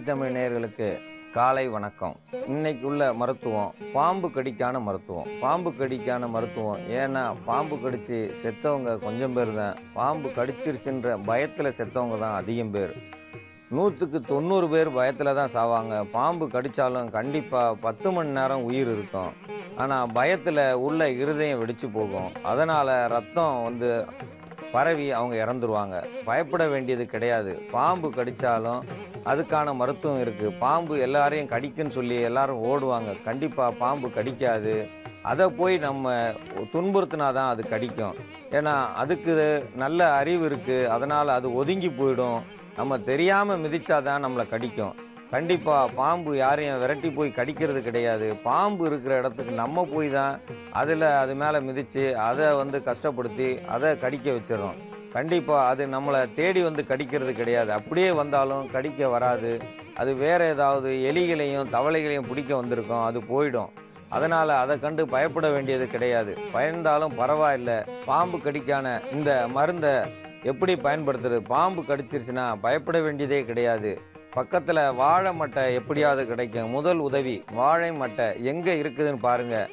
தமிழ் நேயர்களுக்கு காலை வணக்கம். இன்னைக்கு உள்ள மருத்துவம் பாம்பு கடிக்கான மருத்துவம். பாம்பு கடிக்கான மருத்துவம் ஏன்னா பாம்பு கடிச்சு செத்தவங்க கொஞ்சம் பேர் தான். பாம்பு கடிச்சிருச்சுன்ற பயத்தில் செத்தவங்க தான் அதிகம் பேர். 100க்கு 90 பேர் பயத்தில் தான் சாவாங்க. பாம்பு கடித்தாலும் கண்டிப்பாக 10 மணி நேரம் உயிர் இருக்கும். ஆனால் பயத்தில் உள்ள இருதயம் வெடிச்சு போகும். அதனால் ரத்தம் பரவி அவங்க இறந்துருவாங்க. பயப்பட வேண்டியது கிடையாது. பாம்பு கடித்தாலும் அதுக்கான மருத்துவம் இருக்குது. பாம்பு எல்லாரையும் கடிக்குன்னு சொல்லி எல்லாரும் ஓடுவாங்க. கண்டிப்பாக பாம்பு கடிக்காது. அதை போய் நம்ம துன்புறுத்தினா தான் அது கடிக்கும். ஏன்னா அதுக்கு நல்ல அறிவு இருக்குது. அதனால் அது ஒதுங்கி போயிடும். நம்ம தெரியாமல் மிதித்தா தான் நம்மளை கடிக்கும். கண்டிப்பாக பாம்பு யாரையும் விரட்டி போய் கடிக்கிறது கிடையாது. பாம்பு இருக்கிற இடத்துக்கு நம்ம போய் தான் அது மேலே மிதித்து அதை கஷ்டப்படுத்தி அதை கடிக்க வச்சிடறோம். கண்டிப்பாக அது நம்மளை தேடி கடிக்கிறது கிடையாது. அப்படியே வந்தாலும் கடிக்க வராது. அது வேறு ஏதாவது எலிகளையும் தவளைகளையும் பிடிக்க வந்திருக்கும், அது போயிடும். அதனால் அதை கண்டு பயப்பட வேண்டியது கிடையாது. பயந்தாலும் பரவாயில்லை. பாம்பு கடிக்கான இந்த மருந்தை எப்படி பயன்படுத்துறது? பாம்பு கடிச்சிருச்சுன்னா பயப்பட வேண்டியதே கிடையாது. பக்கத்தில் வாழை மட்டை எப்படியாவது கிடைக்கும். முதல் உதவி வாழை மட்டை எங்கே இருக்குதுன்னு பாருங்கள்.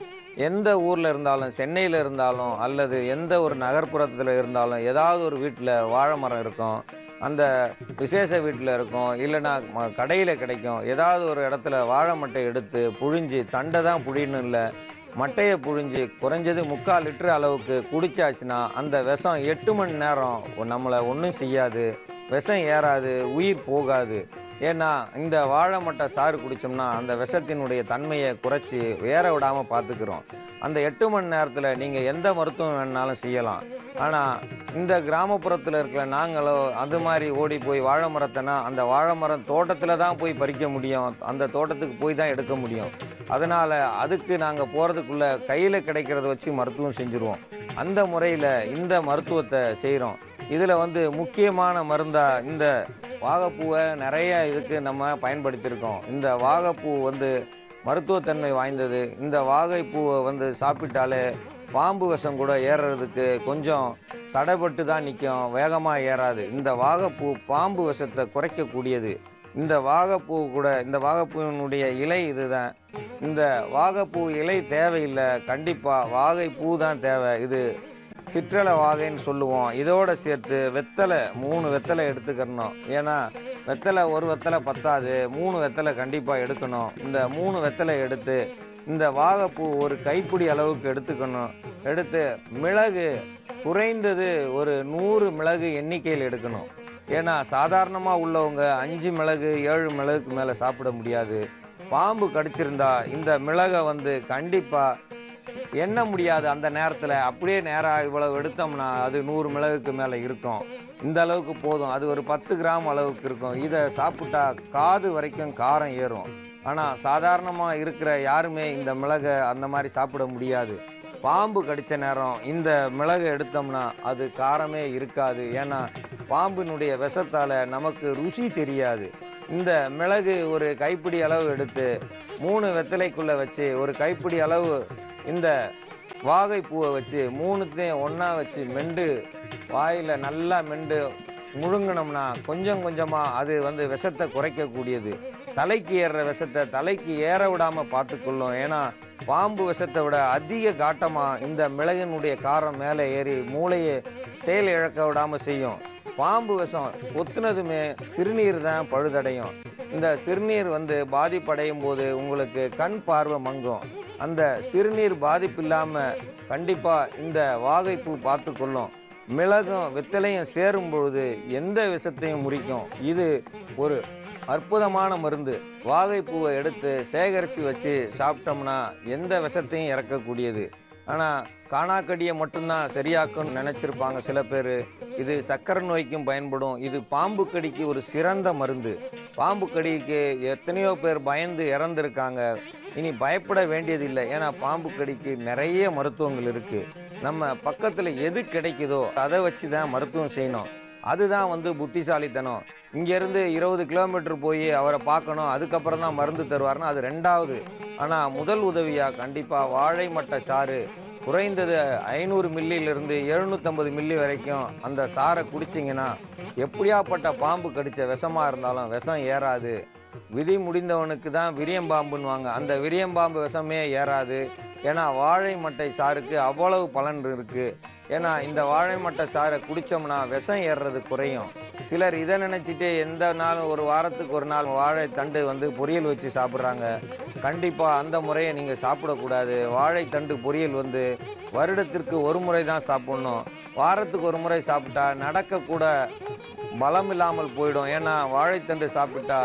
எந்த ஊரில் இருந்தாலும், சென்னையில் இருந்தாலும் அல்லது எந்த ஒரு நகர்ப்புறத்தில் இருந்தாலும் ஏதாவது ஒரு வீட்டில் வாழை மரம் இருக்கும். அந்த விசேஷ வீட்டில் இருக்கும், இல்லைன்னா கடையில் கிடைக்கும். ஏதாவது ஒரு இடத்துல வாழை மட்டை எடுத்து புழிஞ்சு, தண்டை தான் புழியணும் இல்லை, மட்டையை புழிஞ்சு குறைஞ்சது 3/4 லிட்டர் அளவுக்கு குடிச்சாச்சுன்னா அந்த விஷம் 8 மணி நேரம் நம்மளை ஒன்றும் செய்யாது. விஷம் ஏறாது, உயிர் போகாது. ஏன்னா இந்த வாழை மட்டை சாறு குடித்தோம்னா அந்த விஷத்தினுடைய தன்மையை குறைச்சி வேற விடாமல் பார்த்துக்கிறோம். அந்த 8 மணி நேரத்தில் நீங்கள் எந்த மருத்துவம் வேணுனாலும் செய்யலாம். ஆனால் இந்த கிராமப்புறத்தில் இருக்கிற நாங்களோ அது மாதிரி ஓடி போய் வாழை மரத்தைனா அந்த வாழை மரம் தோட்டத்தில் தான் போய் பறிக்க முடியும். அந்த தோட்டத்துக்கு போய் தான் எடுக்க முடியும். அதனால் அதுக்கு நாங்கள் போகிறதுக்குள்ளே கையில் கிடைக்கிறத வச்சு மருத்துவம் செஞ்சுருவோம். அந்த முறையில் இந்த மருத்துவத்தை செய்கிறோம். இதில் முக்கியமான மருந்தாக இந்த வாகைப்பூவை நிறைய இதுக்கு நம்ம பயன்படுத்தியிருக்கோம். இந்த வாகைப்பூ மருத்துவத்தன்மை வாய்ந்தது. இந்த வாகைப்பூவை சாப்பிட்டாலே பாம்பு விஷம் கூட ஏறுறதுக்கு கொஞ்சம் தடைப்பட்டு தான் நிற்கும், வேகமாக ஏறாது. இந்த வாகைப்பூ பாம்பு விஷத்தை குறைக்கக்கூடியது. இந்த வாகைப்பூவினுடைய இலை இதுதான். இந்த வாகைப்பூ இலை தேவையில்லை, கண்டிப்பாக வாகைப்பூ தான் தேவை. இது சிற்றலை வாகைன்னு சொல்லுவோம். இதோடு சேர்த்து வெத்தலை 3 வெத்தலை எடுத்துக்கிறணும். ஏன்னா வெத்தலை ஒரு வெத்தலை பத்தாது, 3 வெத்தலை கண்டிப்பாக எடுக்கணும். இந்த 3 வெத்தலை எடுத்து இந்த வாகைப்பூ ஒரு கைப்பிடி அளவுக்கு எடுத்துக்கணும். எடுத்து மிளகு குறைந்தது ஒரு 100 மிளகு எண்ணிக்கையில் எடுக்கணும். ஏன்னா சாதாரணமாக உள்ளவங்க 5 மிளகு 7 மிளகுக்கு மேலே சாப்பிட முடியாது. பாம்பு கடிச்சிருந்தா இந்த மிளகை கண்டிப்பாக எண்ண முடியாது. அந்த நேரத்தில் அப்படியே நேராக இவ்வளவு எடுத்தோம்னா அது 100 மிளகுக்கு மேலே இருக்கும். இந்த அளவுக்கு போதும். அது ஒரு 10 கிராம் அளவுக்கு இருக்கும். இதை சாப்பிட்டா காது வரைக்கும் காரம் ஏறும். ஆனால் சாதாரணமாக இருக்கிற யாருமே இந்த மிளகை அந்த மாதிரி சாப்பிட முடியாது. பாம்பு கடித்த நேரம் இந்த மிளகை எடுத்தோம்னா அது காரமே இருக்காது. ஏன்னா பாம்பினுடைய விஷத்தால் நமக்கு ருசி தெரியாது. இந்த மிளகு ஒரு கைப்பிடி அளவு எடுத்து 3 வெத்தலைக்குள்ளே வச்சு ஒரு கைப்பிடி அளவு இந்த வாகைப்பூவை வச்சு 3த்தையும் ஒன்றா வச்சு மெண்டு வாயில் நல்லா மெண்டு முழுங்கினோம்னா கொஞ்சம் கொஞ்சமாக அது விஷத்தை குறைக்கக்கூடியது. தலைக்கு ஏறுற விஷத்தை தலைக்கு ஏற விடாமல் பார்த்துக்கொள்ளும். ஏன்னா பாம்பு விஷத்தை விட அதிக காட்டமாக இந்த மிளகினுடைய காரம் மேலே ஏறி மூளையை செயல் இழக்க விடாமல் செய்யும். பாம்பு விஷம் ஒத்துனதுமே சிறுநீர் தான் பழுதடையும். இந்த சிறுநீர் பாதிப்படையும் போது உங்களுக்கு கண் பார்வை மங்கும். அந்த சிறுநீர் பாதிப்பு இல்லாமல் கண்டிப்பாக இந்த வாகைப்பூ பார்த்து கொள்ளும். மிளகும் வெத்தலையும் சேரும் பொழுது எந்த விஷத்தையும் முறிக்கும். இது ஒரு அற்புதமான மருந்து. வாகைப்பூவை எடுத்து சேகரித்து வச்சு சாப்பிட்டோம்னா எந்த விஷத்தையும் இறக்கக்கூடியது. ஆனால் காணாக்கடியை மட்டும்தான் சரியாக்கும்னு நினச்சிருப்பாங்க சில பேர். இது சக்கரை நோய்க்கும் பயன்படும். இது பாம்பு கடிக்கு ஒரு சிறந்த மருந்து. பாம்பு கடிக்கு எத்தனையோ பேர் பயந்து இறந்துருக்காங்க. இனி பயப்பட வேண்டியதில்லை. ஏன்னா பாம்பு கடிக்கு நிறைய மருத்துவங்கள் இருக்குது. நம்ம பக்கத்தில் எது கிடைக்குதோ அதை வச்சு தான் மருத்துவம் செய்யணும். அதுதான் புத்திசாலித்தனம். இங்கேருந்து 20 கிலோமீட்டர் போய் அவரை பார்க்கணும், அதுக்கப்புறம் தான் மருந்து தருவார்னா அது 2வது. ஆனால் முதல் உதவியாக கண்டிப்பாக வாழை மட்டை சாறு குறைந்தது 500 மில்லியிலிருந்து 750 மில்லி வரைக்கும் அந்த சாரை குடிச்சிங்கன்னா எப்படியாப்பட்ட பாம்பு கடித்த விஷமாக இருந்தாலும் விஷம் ஏறாது. விதி முடிந்தவனுக்கு தான் விரியம்பாம்புன்னுவாங்க. அந்த விரியம்பாம்பு விஷமே ஏறாது. ஏன்னா வாழை மட்டை சாருக்கு அவ்வளவு பலன் இருக்குது. ஏன்னா இந்த வாழை மட்டை சாறை குடித்தோம்னா விஷம் ஏறுறது குறையும். சிலர் இதை நினச்சிட்டு எந்த நாளும் ஒரு வாரத்துக்கு ஒரு நாள் வாழை தண்டு பொரியல் வச்சு சாப்பிட்றாங்க. கண்டிப்பாக அந்த முறையை நீங்கள் சாப்பிடக்கூடாது. வாழைத்தண்டு பொரியல் வருடத்திற்கு ஒரு முறை தான் சாப்பிட்ணும். வாரத்துக்கு ஒரு முறை சாப்பிட்டா நடக்கக்கூட பலம் இல்லாமல் போயிடும். ஏன்னா வாழைத்தண்டு சாப்பிட்டா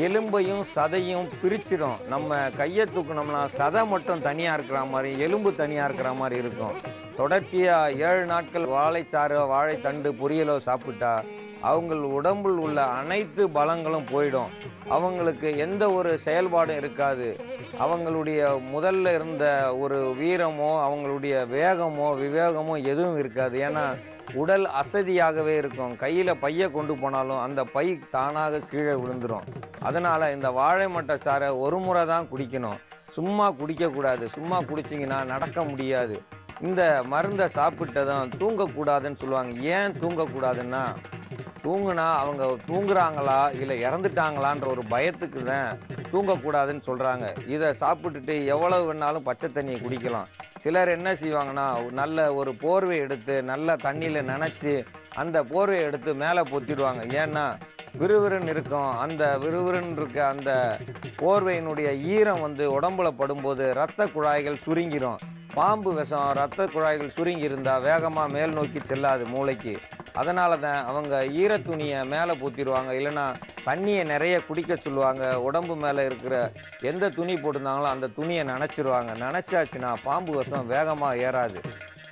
எலும்பையும் சதையும் பிரிச்சிடும். நம்ம கையை தூக்குனோம்னா சதை மட்டும் தனியாக இருக்கிற மாதிரி, எலும்பு தனியாக இருக்கிற மாதிரி இருக்கும். தொடர்ச்சியாக 7 நாட்கள் வாழைச்சாறு வாழைத்தண்டு பொரியலோ சாப்பிட்டா அவங்கள் உடம்பில் உள்ள அனைத்து பலங்களும் போயிடும். அவங்களுக்கு எந்த ஒரு செயல்பாடும் இருக்காது. அவங்களுடைய முதல்ல இருந்த ஒரு வீரமோ அவங்களுடைய வேகமோ விவேகமோ எதுவும் இருக்காது. ஏன்னா உடல் அசதியாகவே இருக்கும். கையில் பையை கொண்டு போனாலும் அந்த பை தானாக கீழே விழுந்துடும். அதனால் இந்த வாழை மட்டை சாறை ஒரு முறை தான் குடிக்கணும். சும்மா குடிக்கக்கூடாது. சும்மா குடிச்சிங்கன்னா நடக்க முடியாது. இந்த மருந்தை சாப்பிட்டதும் தூங்கக்கூடாதுன்னு சொல்லுவாங்க. ஏன் தூங்கக்கூடாதுன்னா, தூங்குனா அவங்க தூங்குறாங்களா இல்லை இறந்துட்டாங்களான்ற ஒரு பயத்துக்கு தான் தூங்கக்கூடாதுன்னு சொல்கிறாங்க. இதை சாப்பிட்டுட்டு எவ்வளவு வேணாலும் பச்சை தண்ணியை குடிக்கலாம். சிலர் என்ன செய்வாங்கன்னா, நல்ல ஒரு போர்வை எடுத்து நல்ல தண்ணியில் நனைச்சி அந்த போர்வையை எடுத்து மேலே பொத்திடுவாங்க. ஏன்னா விறுவிறுன்னு இருக்கும். அந்த விறுவிறுன்னு இருக்க அந்த போர்வையினுடைய ஈரம் உடம்புல படும்போது இரத்த குழாய்கள் சுருங்கிரும். பாம்பு விஷம் இரத்த குழாய்கள் சுருங்கி இருந்தால் வேகமாக மேல் நோக்கி செல்லாது மூளைக்கு. அதனால தான் அவங்க ஈரத்துணியை மேலே பூத்திடுவாங்க. இல்லைன்னா தண்ணியை நிறைய குடிக்க சொல்லுவாங்க. உடம்பு மேலே இருக்கிற எந்த துணி போட்டிருந்தாங்களோ அந்த துணியை நனைச்சிருவாங்க. நனைச்சாச்சுன்னா பாம்பு விஷம் வேகமாக ஏறாது.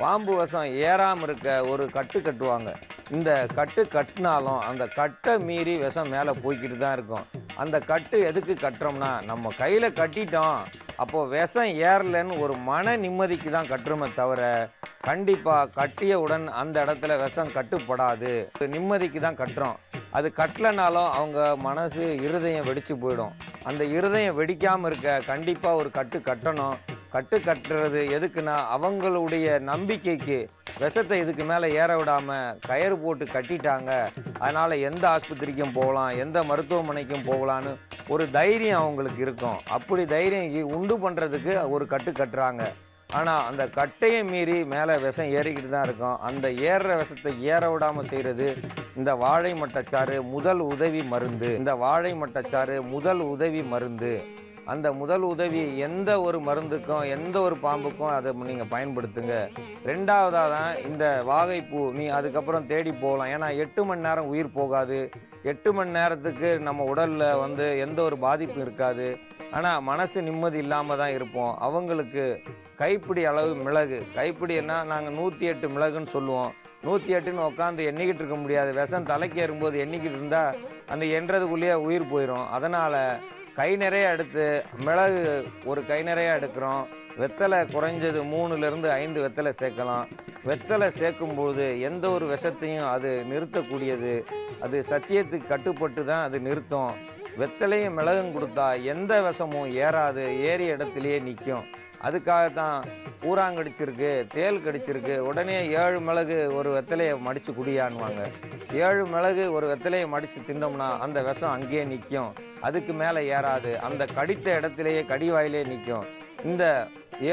பாம்பு விஷம் ஏறாமல் இருக்க ஒரு கட்டு கட்டுவாங்க. இந்த கட்டு கட்டினாலும் அந்த கட்டை மீறி விஷம் மேலே போய்கிட்டு தான் இருக்கும். அந்த கட்டு எதுக்கு கட்டுறோம்னா, நம்ம கையில் கட்டிட்டோம் அப்போது விஷம் ஏறலைன்னு ஒரு மன நிம்மதிக்கு தான் கட்டுறோமே தவிர, கண்டிப்பாக கட்டியவுடன் அந்த இடத்துல விஷம் கட்டுப்படாது. நிம்மதிக்கு தான் கட்டுறோம். அது கட்டலைனாலும் அவங்க மனசு இருதயம் வெடித்து போயிடும். அந்த இருதயம் வெடிக்காமல் இருக்க கண்டிப்பாக ஒரு கட்டு கட்டணும். கட்டு கட்டுறது எதுக்குன்னா, அவங்களுடைய நம்பிக்கைக்கு விஷத்தை இதுக்கு மேலே ஏற விடாமல் கயிறு போட்டு கட்டிட்டாங்க. அதனால் எந்த ஆஸ்பத்திரிக்கும் போகலாம், எந்த மருத்துவமனைக்கும் போகலான்னு ஒரு தைரியம் அவங்களுக்கு இருக்கும். அப்படி தைரியம் உண்டு பண்ணுறதுக்கு ஒரு கட்டு கட்டுறாங்க. ஆனால் அந்த கட்டையை மீறி மேலே விஷம் ஏறிக்கிட்டு தான் இருக்கும். அந்த ஏறுற விஷத்தை ஏற விடாமல் செய்கிறது இந்த வாழை மட்டைச்சாறு முதல் உதவி மருந்து. இந்த வாழை மட்டைச்சாறு முதல் உதவி மருந்து. அந்த முதல் உதவி எந்த ஒரு மருந்துக்கும் எந்த ஒரு பாம்புக்கும் அதை நீங்கள் பயன்படுத்துங்க. ரெண்டாவதாக தான் இந்த வாகைப்பூ அதுக்கப்புறம் தேடி போகலாம். ஏன்னா 8 மணி நேரம் உயிர் போகாது. 8 மணி நேரத்துக்கு நம்ம உடலில் எந்த ஒரு பாதிப்பும் இருக்காது. ஆனால் மனசு நிம்மதி இல்லாமல் தான் இருப்போம். அவங்களுக்கு கைப்பிடி அளவு மிளகு, கைப்பிடின்னா நாங்கள் 108 மிளகுன்னு சொல்லுவோம். 108ன்னு உட்காந்து எண்ணிக்கிட்டு இருக்க முடியாது. விஷம் தலைக்கு ஏறும்போது எண்ணிக்கிட்டு இருந்தால் அந்த எண்றதுக்குள்ளேயே உயிர் போயிடும். அதனால் கை நிறைய எடுத்து மிளகு ஒரு கை நிறைய எடுக்கிறோம். வெத்தலை குறைஞ்சது 3லேருந்து 5 வெத்தலை சேர்க்கலாம். வெத்தலை சேர்க்கும்போது எந்த ஒரு விஷத்தையும் அது நிறுத்தக்கூடியது. அது சத்தியத்துக்கு கட்டுப்பட்டு தான் அது நிறுத்தும். வெத்தலையும் மிளகும் கொடுத்தா எந்த விஷமும் ஏறாது, ஏறிய இடத்துலையே நிற்கும். அதுக்காகத்தான் பூராங்கடிச்சிருக்கு, தேல் கடிச்சிருக்கு, உடனே 7 மிளகு ஒரு வெத்தலையை மடித்து குடியான்வாங்க. 7 மிளகு ஒரு வெத்தலையை மடித்து தின்னோம்னா அந்த விஷம் அங்கேயே நிற்கும். அதுக்கு மேலே ஏறாது. அந்த கடித்த இடத்துலையே கடிவாயிலே நிற்கும். இந்த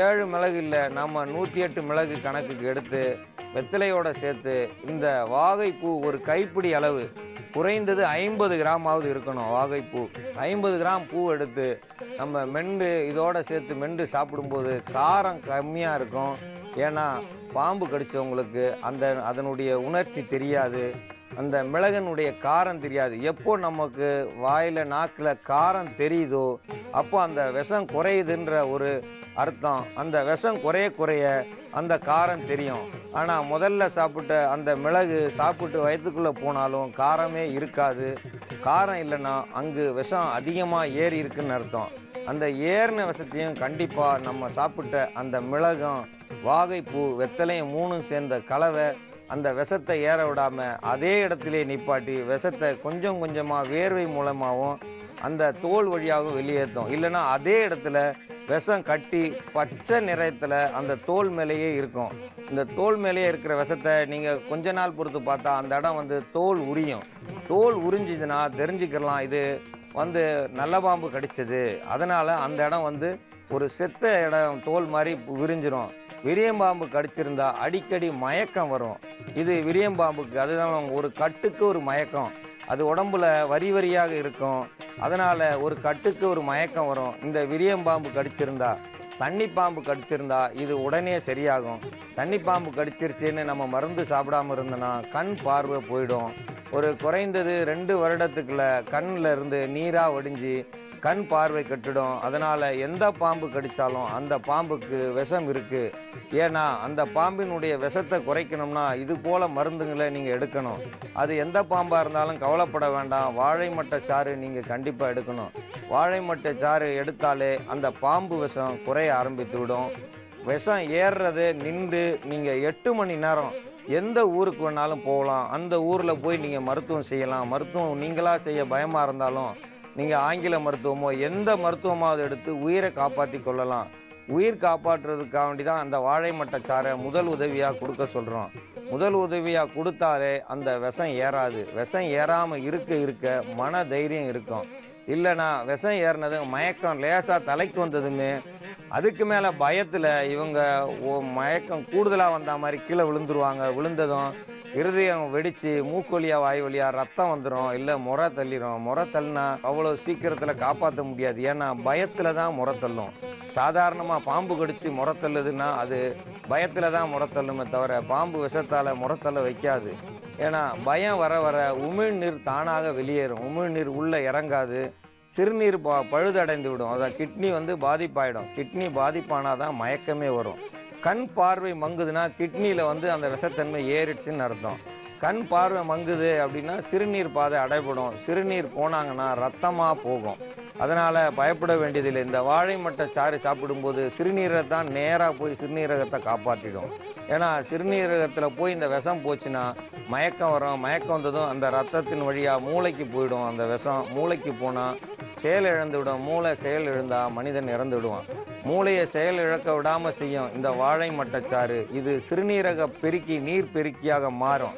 7 மிளகு இல்லை, நம்ம 108 மிளகு கணக்குக்கு எடுத்து வெத்தலையோடு சேர்த்து இந்த வாகைப்பூ ஒரு கைப்பிடி அளவு, குறைந்தது 50 கிராமாவது இருக்கணும். வாகைப்பூ 50 கிராம் பூ எடுத்து நம்ம இதோடு சேர்த்து மென்று சாப்பிடும்போது காரம் கம்மியாக இருக்கும். ஏன்னா பாம்பு கடித்தவங்களுக்கு அதனுடைய உணர்ச்சி தெரியாது. அந்த மிளகனுடைய காரம் தெரியாது. எப்போ நமக்கு வாயில் நாக்கில் காரம் தெரியுதோ அப்போ அந்த விஷம் குறையுதுன்ற ஒரு அர்த்தம். அந்த விஷம் குறைய குறைய அந்த காரம் தெரியும். ஆனால் முதல்ல சாப்பிட்ட அந்த மிளகு சாப்பிட்டு வயிற்றுக்குள்ளே போனாலும் காரமே இருக்காது. காரம் இல்லைன்னா அங்கு விஷம் அதிகமாக ஏறி இருக்குன்னு அர்த்தம். அந்த ஏறின விஷத்தையும் கண்டிப்பாக நம்ம சாப்பிட்ட அந்த மிளகும் வாகைப்பூ வெத்தலையும் 3ம் சேர்ந்த கலவை அந்த விஷத்தை ஏற விடாமல் அதே இடத்திலே நிப்பாட்டி விஷத்தை கொஞ்சம் கொஞ்சமாக வேர்வை மூலமாகவும் அந்த தோல் வழியாகவும் வெளியேற்றும். இல்லைன்னா அதே இடத்துல விஷம் கட்டி பச்சை நிறத்தில் அந்த தோல் மேலேயே இருக்கும். இந்த தோல் மேலேயே இருக்கிற விஷத்தை நீங்கள் கொஞ்ச நாள் பொறுத்து பார்த்தா அந்த இடம் தோல் உரியும். தோல் உரிஞ்சிதுன்னா தெரிஞ்சுக்கலாம் இது வந்து நல்ல பாம்பு கடிச்சது, அதனால் அந்த இடம் வந்து ஒரு செத்த இடம் தோல் மாதிரி விரிஞ்சிரும். விரியம்பாம்பு கடிச்சிருந்தா அடிக்கடி மயக்கம் வரும். இது விரியம்பாம்புக்கு அதுதான் ஒரு கட்டுக்கு ஒரு மயக்கம். அது உடம்புல வரி வரியாக இருக்கும். அதனால் ஒரு கட்டுக்கு ஒரு மயக்கம் வரும். இந்த விரியம்பாம்பு கடிச்சிருந்தா, தண்ணி பாம்பு கடிச்சிருந்தா இது உடனே சரியாகும். தண்ணி பாம்பு கடிச்சிருச்சுன்னு நம்ம மருந்து சாப்பிடாம இருந்தோன்னா கண் பார்வை போயிடும். ஒரு குறைந்தது 2 வருடத்துக்குள்ள கண்ணில் இருந்து நீராக வடிஞ்சு கண் பார்வை கட்டிடும். அதனால் எந்த பாம்பு கடித்தாலும் அந்த பாம்புக்கு விஷம் இருக்குது. ஏன்னா அந்த பாம்பினுடைய விஷத்தை குறைக்கணும்னா இது போல் மருந்துங்களை நீங்கள் எடுக்கணும். அது எந்த பாம்பாக இருந்தாலும் கவலைப்பட வேண்டாம். வாழை மட்டை சாறு நீங்கள் கண்டிப்பாக எடுக்கணும். வாழை மட்டை சாறு எடுத்தாலே அந்த பாம்பு விஷம் குறைய ஆரம்பித்து விடும். விஷம் ஏறுறது நின்று நீங்கள் 8 மணி நேரம் எந்த ஊருக்கு வேணாலும் போகலாம். அந்த ஊரில் போய் நீங்கள் மருத்துவம் செய்யலாம். மருத்துவம் நீங்களாக செய்ய பயமாக இருந்தாலும் நீங்கள் ஆங்கில மருத்துவமோ எந்த மருத்துவமாவது எடுத்து உயிரை காப்பாற்றி கொள்ளலாம். உயிர் காப்பாற்றுறதுக்காக வேண்டி தான் அந்த வாழை மட்டை சாறை முதல் உதவியாக கொடுக்க சொல்கிறோம். முதல் உதவியாக கொடுத்தாலே அந்த விஷம் ஏறாது. விஷம் ஏறாமல் இருக்க மன தைரியம் இருக்கும். இல்லைனா விஷம் ஏறினது மயக்கம் லேசாக தலைக்கு வந்ததுமே அதுக்கு மேலே பயத்தில் இவங்க மயக்கம் கூடுதலாக வந்த மாதிரி கீழே விழுந்துருவாங்க. விழுந்ததும் இருதயம் வெடித்து மூக்கு வழியாக வாய் வழியாக ரத்தம் வந்துடும். இல்லை முறை தள்ளிடும். முறை தள்ளினா அவ்வளோ சீக்கிரத்தில் காப்பாற்ற முடியாது. ஏன்னா பயத்தில் தான் முறை தள்ளும். சாதாரணமாக பாம்பு கடித்து முறை தள்ளுதுன்னா அது பயத்தில் தான் முறை தள்ளுமே தவிர பாம்பு விஷத்தால் முறை தள்ள வைக்காது. ஏன்னா பயம் வர வர உமிழ்நீர் தானாக வெளியேறும். உமிழ்நீர் உள்ளே இறங்காது. சிறுநீர் பழுதடைந்து விடும். அதான் கிட்னி வந்து பாதிப்பாயிடும். கிட்னி பாதிப்பானால் தான் மயக்கமே வரும். கண் பார்வை மங்குதுன்னா கிட்னியில் வந்து அந்த விஷத்தன்மை ஏறிடுச்சுன்னு அர்த்தம். கண் பார்வை மங்குது அப்படின்னா சிறுநீர் பாதை அடைபடும். சிறுநீர் போனாங்கன்னா ரத்தமாக போகும். அதனால் பயப்பட வேண்டியதில்லை. இந்த வாழை மட்டை சாறு சாப்பிடும்போது சிறுநீரை தான் நேராக போய் சிறுநீரகத்தை காப்பாற்றிடும். ஏன்னா சிறுநீரகத்தில் போய் இந்த விஷம் போச்சுன்னா மயக்கம் வரும். மயக்கம் வந்ததும் அந்த ரத்தத்தின் வழியாக மூளைக்கு போயிடும். அந்த விஷம் மூளைக்கு போனால் செயல் இழந்து விடும். மூளை செயல் இழந்தால் மனிதன் இறந்து விடுவான். மூளையை செயல் இழக்க விடாமல் செய்யும் இந்த வாழை மட்டை சாறு. இது சிறுநீரக பெருக்கி நீர் பெருக்கியாக மாறும்.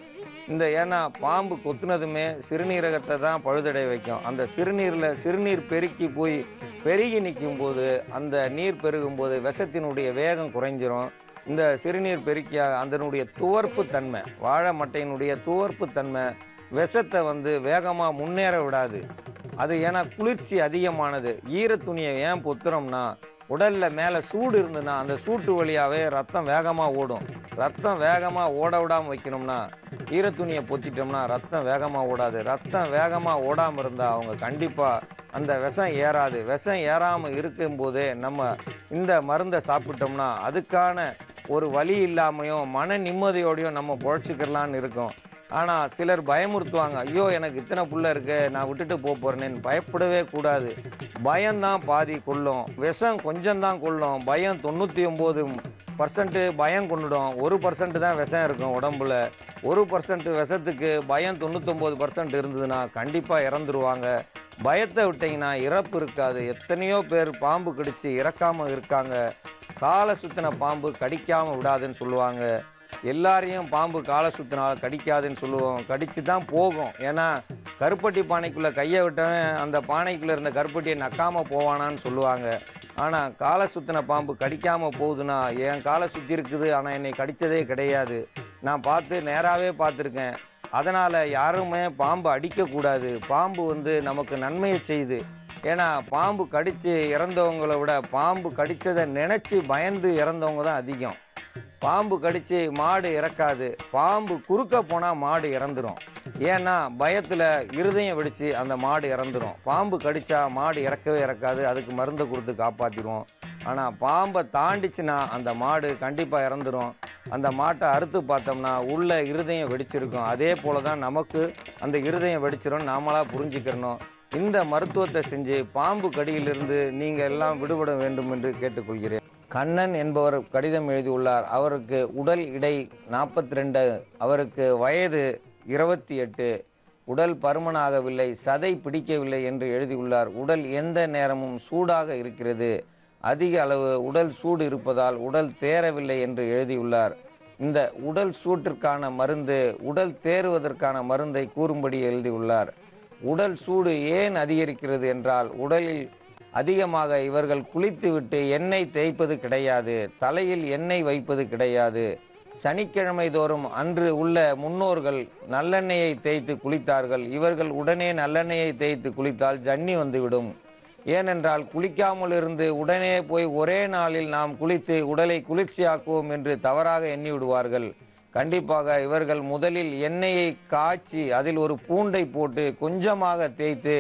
ஏன்னா பாம்பு கொத்துனதுமே சிறுநீரகத்தை தான் பழுதடை வைக்கும். அந்த சிறுநீர் பெருக்கி போய் பெருகி நிற்கும் போது அந்த நீர் பெருகும் போது விஷத்தினுடைய வேகம் குறைஞ்சிரும். இந்த சிறுநீர் பெருக்கியாக அதனுடைய துவர்ப்பு தன்மை, வாழை மட்டையினுடைய துவர்ப்பு தன்மை விஷத்தை வந்து வேகமாக முன்னேற விடாது. அது ஏன்னா குளிர்ச்சி அதிகமானது. ஈரத்துணியை ஏன் பொத்துறோம்னா உடலில் மேலே சூடு இருந்துன்னா அந்த சூட்டு வழியாகவே ரத்தம் வேகமாக ஓடும். ரத்தம் வேகமாக ஓட விடாமல் வைக்கணும்னா ஈரத்துணியை பொத்திட்டோம்னா ரத்தம் வேகமாக ஓடாது. ரத்தம் வேகமாக ஓடாமல் இருந்தால் அவங்க கண்டிப்பாக அந்த விஷம் ஏறாது. விஷம் ஏறாமல் இருக்கும்போதே நம்ம இந்த மருந்தை சாப்பிட்டோம்னா அதுக்கான ஒரு வலி இல்லாமையும் மன நிம்மதியோடையும் நம்ம பொழைச்சிக்கிறலான்னு இருக்கும். ஆனால் சிலர் பயமுறுத்துவாங்க. ஐயோ எனக்கு இத்தனை புள்ள இருக்கு, நான் விட்டுட்டு போகிறேன்னு. பயப்படவே கூடாது. பயம்தான் பாதி கொல்லும். விஷம் கொஞ்சம்தான் கொல்லும். பயம் 99% பயம் கொண்டுடும். 1% தான் விஷம் இருக்கும் உடம்புல. 1% விஷத்துக்கு பயம் 99% இருந்ததுன்னா கண்டிப்பாக இறந்துருவாங்க. பயத்தை விட்டிங்கன்னா இறப்பு இருக்காது. எத்தனையோ பேர் பாம்பு கடித்து இறக்காமல் இருக்காங்க. காலை சுத்தின பாம்பு கடிக்காமல் விடாதுன்னு சொல்லுவாங்க. எல்லாரையும் பாம்பு காலை சுத்தினால கடிக்காதுன்னு சொல்லுவோம். கடிச்சு தான் போகும். ஏன்னா கருப்பட்டி பானைக்குள்ளே கையை விட்டவன் அந்த பானைக்குள்ளே இருந்த கருப்பட்டியை நக்காமல் போவானான்னு சொல்லுவாங்க. ஆனால் காலை சுத்தின பாம்பு கடிக்காமல் போகுதுன்னா என் காலை சுற்றி இருக்குது ஆனால் என்னை கடித்ததே கிடையாது. நான் நேராகவே பார்த்துருக்கேன். அதனால் யாருமே பாம்பு அடிக்கக்கூடாது. பாம்பு வந்து நமக்கு நன்மையை செய்யுது. ஏன்னா பாம்பு கடித்து இறந்தவங்களை விட பாம்பு கடித்ததை நினச்சி பயந்து இறந்தவங்க தான் அதிகம். பாம்பு கடித்து மாடு இறக்காது. பாம்பு குறுக்க போனால் மாடு இறந்துடும். ஏன்னா பயத்தில் இருதயம் வெடித்து அந்த மாடு இறந்துடும். பாம்பு கடித்தா மாடு இறக்கவே இறக்காது. அதுக்கு மருந்தை கொடுத்து காப்பாற்றிடுவோம். ஆனால் பாம்பை தாண்டிச்சுன்னா அந்த மாடு கண்டிப்பாக இறந்துடும். அந்த மாட்டை அறுத்து பார்த்தோம்னா உள்ள இருதயம் வெடிச்சிருக்கும். அதே போல் தான் நமக்கு அந்த இருதயம் வெடிச்சிடும். நாமளாக புரிஞ்சுக்கிறணும். இந்த மருத்துவத்தை செஞ்சு பாம்பு கடியிலிருந்து நீங்கள் எல்லாம் விடுபட வேண்டும் என்று கேட்டுக்கொள்கிறேன். கண்ணன் என்பவர் கடிதம் எழுதியுள்ளார். அவருக்கு உடல் எடை 42, அவருக்கு வயது 28, உடல் பருமனாகவில்லை, சதை பிடிக்கவில்லை என்று எழுதியுள்ளார். உடல் எந்த நேரமும் சூடாக இருக்கிறது, அதிக அளவு உடல் சூடு இருப்பதால் உடல் தேரவில்லை என்று எழுதியுள்ளார். இந்த உடல் சூட்டிற்கான மருந்து, உடல் தேறுவதற்கான மருந்தை கூறும்படி எழுதியுள்ளார். உடல் சூடு ஏன் அதிகரிக்கிறது என்றால், உடலில் அதிகமாக இவர்கள் குளித்துவிட்டு எண்ணெய் தேய்ப்பது கிடையாது, தலையில் எண்ணெய் வைப்பது கிடையாது. சனிக்கிழமை தோறும் அன்று உள்ள முன்னோர்கள் நல்லெண்ணெயை தேய்த்து குளித்தார்கள். இவர்கள் உடனே நல்லெண்ணெயை தேய்த்து குளித்தால் ஜன்னி வந்துவிடும். ஏனென்றால் குளிக்காமல் இருந்து உடனே போய் ஒரே நாளில் நாம் குளித்து உடலை குளிர்ச்சியாக்குவோம் என்று தவறாக எண்ணி விடுவார்கள். கண்டிப்பாக இவர்கள் முதலில் எண்ணெயை காய்ச்சி அதில் ஒரு பூண்டை போட்டு கொஞ்சமாக தேய்த்து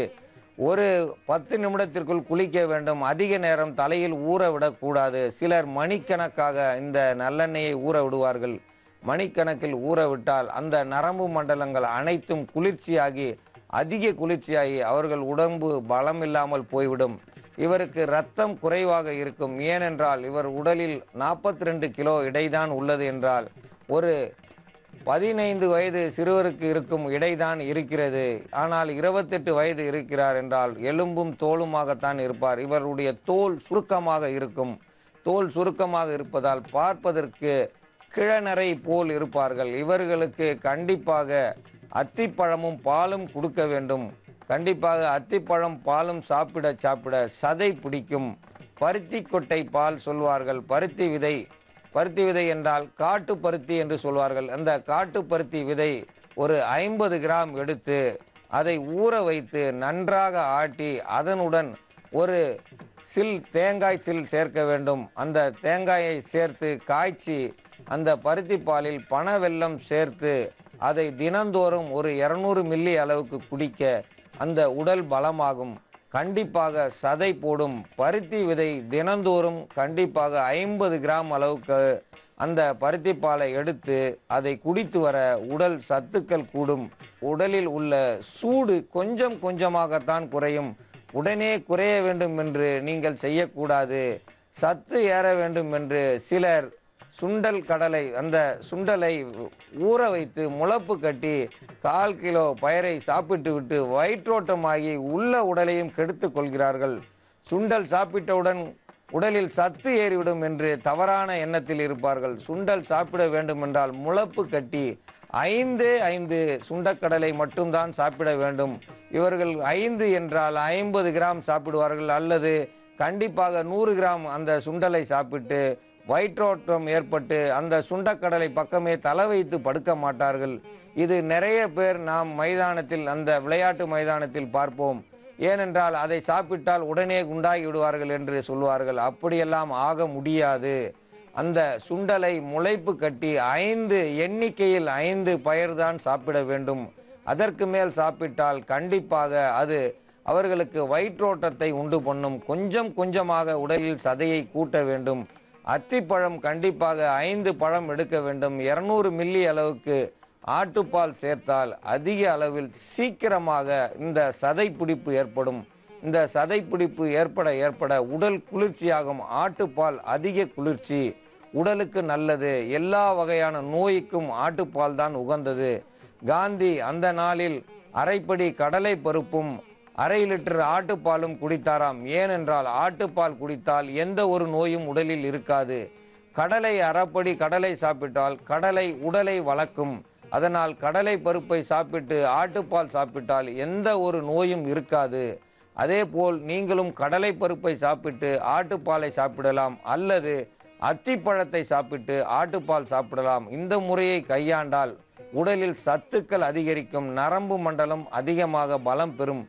ஒரு 10 நிமிடத்திற்குள் குளிக்க வேண்டும். அதிக நேரம் தலையில் ஊற விடக்கூடாது. சிலர் மணிக்கணக்காக இந்த நல்லெண்ணெயை ஊற விடுவார்கள். மணிக்கணக்கில் ஊற விட்டால் அந்த நரம்பு மண்டலங்கள் அனைத்தும் குளிர்ச்சியாகி அதிக குளிர்ச்சியாகி அவர்கள் உடம்பு பலம் இல்லாமல் போய்விடும். இவருக்கு இரத்தம் குறைவாக இருக்கும். ஏனென்றால் இவர் உடலில் 42 கிலோ எடைதான் உள்ளது என்றால் ஒரு 15 வயது சிறுவருக்கு இருக்கும் இடைதான் இருக்கிறது. ஆனால் 28 வயது இருக்கிறார் என்றால் எலும்பும் தோலுமாகத்தான் இருப்பார். இவருடைய தோல் சுருக்கமாக இருக்கும். தோல் சுருக்கமாக இருப்பதால் பார்ப்பதற்கு கிழநரை போல் இருப்பார்கள். இவர்களுக்கு கண்டிப்பாக அத்திப்பழமும் பாலும் கொடுக்க வேண்டும். கண்டிப்பாக அத்திப்பழம் பாலும் சாப்பிட சாப்பிட சதை பிடிக்கும். பருத்தி கொட்டை பால் சொல்வார்கள். பருத்தி விதை என்றால் காட்டு பருத்தி என்று சொல்வார்கள். அந்த காட்டு பருத்தி விதை ஒரு 50 கிராம் எடுத்து அதை ஊற வைத்து நன்றாக ஆட்டி அதனுடன் ஒரு தேங்காய் சில் சேர்க்க வேண்டும். அந்த தேங்காயை சேர்த்து காய்ச்சி அந்த பருத்தி பாலில் பனை வெல்லம் சேர்த்து அதை தினந்தோறும் ஒரு 200 மில்லி அளவுக்கு குடிக்க அந்த உடல் பலமாகும். கண்டிப்பாக சதை போடும். பருத்தி விதை தினந்தோறும் கண்டிப்பாக 50 கிராம் அளவுக்கு அந்த பருத்தி பாலை எடுத்து அதை குடித்து வர உடல் சத்துக்கள் கூடும். உடலில் உள்ள சூடு கொஞ்சம் கொஞ்சமாகத்தான் குறையும். உடனே குறைய வேண்டும் என்று நீங்கள் செய்யக்கூடாது. சத்து ஏற வேண்டும் என்று சிலர் சுண்டல் கடலை அந்த சுண்டலை ஊற வைத்து முளப்பு கட்டி 1/4 கிலோ பயரை சாப்பிட்டு விட்டு வயிற்றோட்டமாகி உள்ள உடலையும் கெடுத்து கொள்கிறார்கள். சுண்டல் சாப்பிட்டவுடன் உடலில் சத்து ஏறிவிடும் என்று தவறான எண்ணத்தில் இருப்பார்கள். சுண்டல் சாப்பிட வேண்டும் என்றால் முளப்பு கட்டி 5 சுண்டக்கடலை மட்டும்தான் சாப்பிட வேண்டும். இவர்கள் 5 என்றால் 50 கிராம் சாப்பிடுவார்கள். அல்லது கண்டிப்பாக 100 கிராம் அந்த சுண்டலை சாப்பிட்டு வயிற்றோட்டம் ஏற்பட்டு அந்த சுண்டக்கடலை பக்கமே தலை வைத்து படுக்க மாட்டார்கள். இது நிறைய பேர் நாம் மைதானத்தில் அந்த விளையாட்டு மைதானத்தில் பார்ப்போம். ஏனென்றால் அதை சாப்பிட்டால் உடனே குண்டாகி விடுவார்கள் என்று சொல்வார்கள். அப்படியெல்லாம் ஆக முடியாது. அந்த சுண்டலை முளைப்பு கட்டி 5 எண்ணிக்கையில் 5 பயர்தான் சாப்பிட வேண்டும். அதற்கு மேல் சாப்பிட்டால் கண்டிப்பாக அது அவர்களுக்கு வயிற்றோட்டத்தை உண்டு பண்ணும். கொஞ்சம் கொஞ்சமாக உடலில் சதையை கூட்ட வேண்டும். அத்திப்பழம் கண்டிப்பாக 5 பழம் எடுக்க வேண்டும். 200 மில்லி அளவுக்கு ஆட்டுப்பால் சேர்த்தால் அதிக அளவில் சீக்கிரமாக இந்த சதை பிடிப்பு ஏற்படும். இந்த சதை பிடிப்பு ஏற்பட உடல் குளிர்ச்சியாகும். ஆட்டுப்பால் அதிக குளிர்ச்சி, உடலுக்கு நல்லது. எல்லா வகையான நோய்க்கும் ஆட்டுப்பால் தான் உகந்தது. காந்தி அந்த நாளில் அரைப்படி கடலை பருப்பும் 1/2 லிட்டர் ஆட்டுப்பாலும் குடித்தாராம். ஏனென்றால் ஆட்டுப்பால் குடித்தால் எந்த ஒரு நோயும் உடலில் இருக்காது. கடலை அரைப்படி கடலை சாப்பிட்டால் கடலை உடலை வளர்க்கும். அதனால் கடலை பருப்பை சாப்பிட்டு ஆட்டுப்பால் சாப்பிட்டால் எந்த ஒரு நோயும் இருக்காது. அதேபோல் நீங்களும் கடலை பருப்பை சாப்பிட்டு ஆட்டுப்பாலை சாப்பிடலாம். அல்லது அத்திப்பழத்தை சாப்பிட்டு ஆட்டுப்பால் சாப்பிடலாம். இந்த முறையை கையாண்டால் உடலில் சத்துக்கள் அதிகரிக்கும். நரம்பு மண்டலம் அதிகமாக பலம் பெறும்.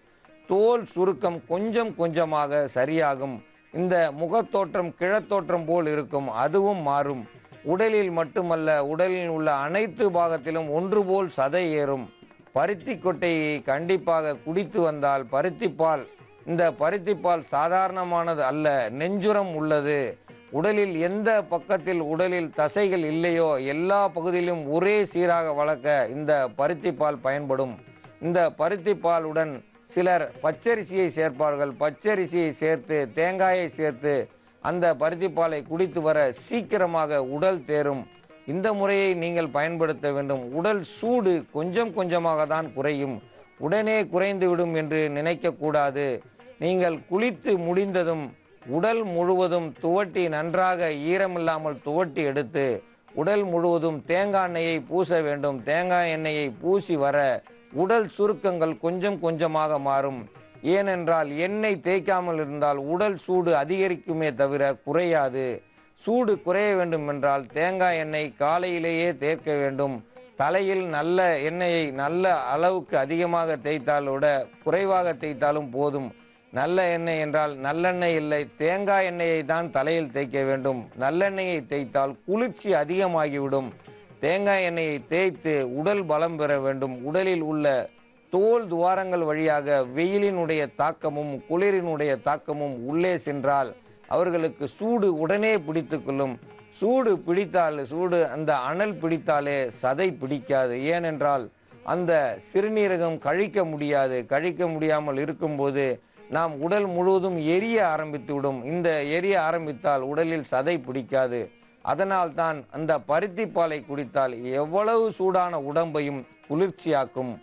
தோல் சுருக்கம் கொஞ்சம் கொஞ்சமாக சரியாகும். இந்த முகத்தோற்றம் கிழத்தோற்றம் போல் இருக்கும், அதுவும் மாறும். உடலில் மட்டுமல்ல, உடலில் உள்ள அனைத்து பாகத்திலும் ஒன்று போல் சதை ஏறும். பருத்தி கொட்டையை கண்டிப்பாக குடித்து வந்தால் பருத்திப்பால், இந்த பருத்திப்பால் சாதாரணமானது அல்ல, நெஞ்சுரம் உள்ளது. உடலில் எந்த பக்கத்தில் உடலில் தசைகள் இல்லையோ எல்லா பகுதியிலும் ஒரே சீராக வளர்க்க இந்த பருத்திப்பால் பயன்படும். இந்த பருத்திப்பாலுடன் சிலர் பச்சரிசியை சேர்ப்பார்கள். பச்சரிசியை சேர்த்து தேங்காயை சேர்த்து அந்த பருத்திப்பாலை குடித்து வர சீக்கிரமாக உடல் தேரும். இந்த முறையை நீங்கள் பயன்படுத்த வேண்டும். உடல் சூடு கொஞ்சம் கொஞ்சமாக தான் குறையும். உடனே குறைந்துவிடும் என்று நினைக்கக்கூடாது. நீங்கள் குளித்து முடிந்ததும் உடல் முழுவதும் துவட்டி நன்றாக ஈரமில்லாமல் துவட்டி எடுத்து உடல் முழுவதும் தேங்காய் எண்ணெயை பூச வேண்டும். தேங்காய் எண்ணெயை பூசி வர உடல் சுருக்கங்கள் கொஞ்சம் கொஞ்சமாக மாறும். ஏனென்றால் எண்ணெய் தேய்க்காமல் இருந்தால் உடல் சூடு அதிகரிக்குமே தவிர குறையாது. சூடு குறைய வேண்டும் என்றால் தேங்காய் எண்ணெய் காலையிலேயே தேய்க்க வேண்டும். தலையில் நல்ல எண்ணெயை நல்ல அளவுக்கு அதிகமாக தேய்த்தால் விட குறைவாக தேய்த்தாலும் போதும். நல்ல எண்ணெய் என்றால் நல்லெண்ணெய் இல்லை, தேங்காய் எண்ணெயை தான் தலையில் தேய்க்க வேண்டும். நல்லெண்ணெயை தேய்த்தால் குளிர்ச்சி அதிகமாகிவிடும். தேங்காய் எண்ணெயை தேய்த்து உடல் பலம் பெற வேண்டும். உடலில் உள்ள தோல் துவாரங்கள் வழியாக வெயிலினுடைய தாக்கமும் குளிரினுடைய தாக்கமும் உள்ளே சென்றால் அவர்களுக்கு சூடு உடனே பிடித்து கொள்ளும். சூடு அந்த அனல் பிடித்தாலே சதை பிடிக்காது. ஏனென்றால் அந்த சிறுநீரகம் கழிக்க முடியாது. கழிக்க முடியாமல் இருக்கும்போது நாம் உடல் முழுவதும் எரிய ஆரம்பித்துவிடும். இந்த எரிய ஆரம்பித்தால் உடலில் சதை பிடிக்காது. அதனால் தான் அந்த பருத்திப்பாலை குடித்தால் எவ்வளவு சூடான உடம்பையும் குளிர்ச்சியாக்கும்,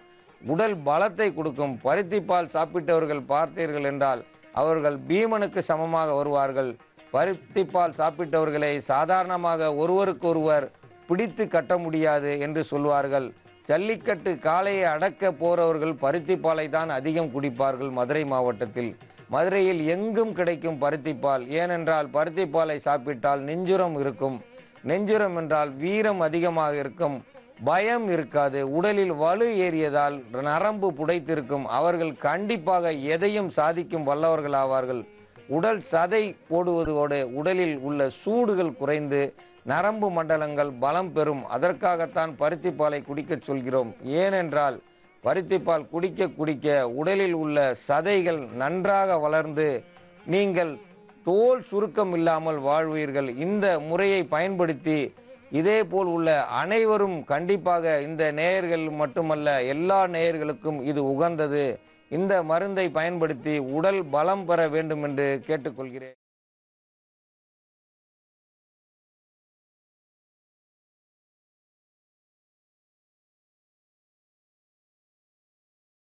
உடல் பலத்தை கொடுக்கும். பருத்திப்பால் சாப்பிட்டவர்கள் பார்த்தீர்கள் என்றால் அவர்கள் பீமனுக்கு சமமாக வருவார்கள். பருத்திப்பால் சாப்பிட்டவர்களை சாதாரணமாக ஒருவருக்கொருவர் பிடித்து கட்ட முடியாது என்று சொல்வார்கள். ஜல்லிக்கட்டு காளையை அடக்க போறவர்கள் பருத்திப்பாலை தான் அதிகம் குடிப்பார்கள். மதுரை மாவட்டத்தில், மதுரையில் எங்கும் கிடைக்கும் பருத்திப்பால். ஏனென்றால் பருத்திப்பாலை சாப்பிட்டால் நெஞ்சுரம் இருக்கும். நெஞ்சுரம் என்றால் வீரம் அதிகமாக இருக்கும், பயம் இருக்காது. உடலில் வலு ஏறியதால் நரம்பு புடைத்திருக்கும். அவர்கள் கண்டிப்பாக எதையும் சாதிக்கும் வல்லவர்கள் ஆவார்கள். உடல் சதை போடுவதோடு உடலில் உள்ள சூடுகள் குறைந்து நரம்பு மண்டலங்கள் பலம் பெறும். அதற்காகத்தான் பருத்திப்பாலை குடிக்க சொல்கிறோம். ஏனென்றால் பருத்திப்பால் குடிக்க குடிக்க உடலில் உள்ள சதைகள் நன்றாக வளர்ந்து நீங்கள் தோல் சுருக்கம் இல்லாமல் வாழ்வீர்கள். இந்த முறையை பயன்படுத்தி இதேபோல் உள்ள அனைவரும் கண்டிப்பாக, இந்த நேயர்கள் மட்டுமல்ல எல்லா நேயர்களுக்கும் இது உகந்தது. இந்த மருந்தை பயன்படுத்தி உடல் பலம் பெற வேண்டும் என்று கேட்டுக்கொள்கிறேன்.